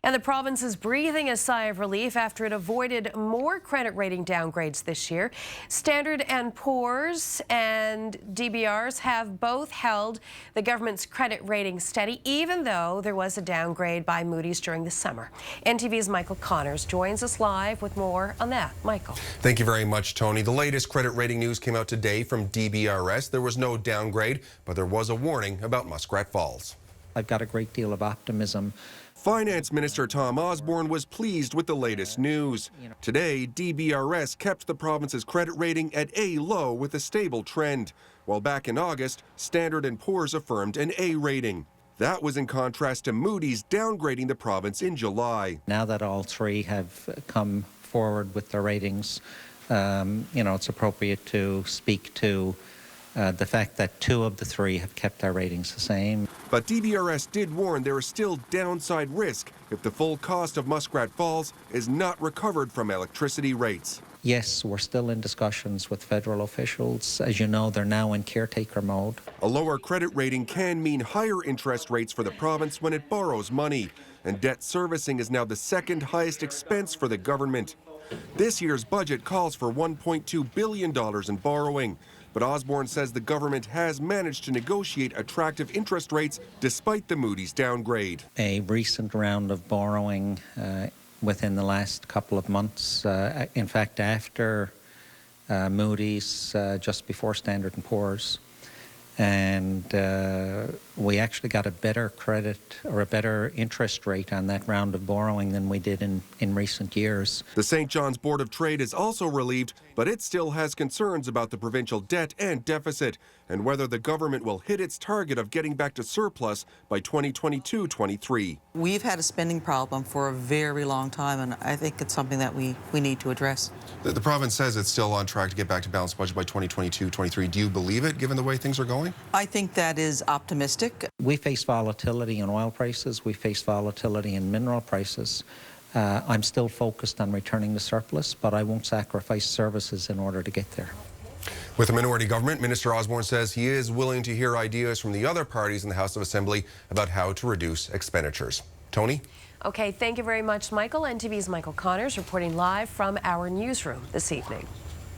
And the province is breathing a sigh of relief after it avoided more credit rating downgrades this year. Standard & Poor's and DBRs have both held the government's credit rating steady, even though there was a downgrade by Moody's during the summer. NTV's Michael Connors joins us live with more on that. Michael. Thank you very much, Tony. The latest credit rating news came out today from DBRS. There was no downgrade, but there was a warning about Muskrat Falls. I've got a great deal of optimism. Finance Minister Tom Osborne was pleased with the latest news. Today, DBRS kept the province's credit rating at A low with a stable trend, while back in August, Standard & Poor's affirmed an A rating. That was in contrast to Moody's downgrading the province in July. Now that all three have come forward with their ratings, it's appropriate to speak to the fact that two of the three have kept their ratings the same. But DBRS did warn there is still downside risk if the full cost of Muskrat Falls is not recovered from electricity rates. Yes, we're still in discussions with federal officials. As you know, they're now in caretaker mode. A lower credit rating can mean higher interest rates for the province when it borrows money, and debt servicing is now the second highest expense for the government. This year's budget calls for $1.2 billion in borrowing. But Osborne says the government has managed to negotiate attractive interest rates despite the Moody's downgrade. A recent round of borrowing within the last couple of months, in fact, after Moody's, just before Standard & Poor's, and we actually got a better credit or a better interest rate on that round of borrowing than we did in recent years. The St. John's Board of Trade is also relieved, but it still has concerns about the provincial debt and deficit and whether the government will hit its target of getting back to surplus by 2022-23. We've had a spending problem for a very long time, and I think it's something that we need to address. The province says it's still on track to get back to balanced budget by 2022-23. Do you believe it, given the way things are going? I think that is optimistic. We face volatility in oil prices. We face volatility in mineral prices. I'm still focused on returning the surplus, but I won't sacrifice services in order to get there. With a minority government, Minister Osborne says he is willing to hear ideas from the other parties in the House of Assembly about how to reduce expenditures. Tony? Okay, thank you very much, Michael. NTV's Michael Connors reporting live from our newsroom this evening.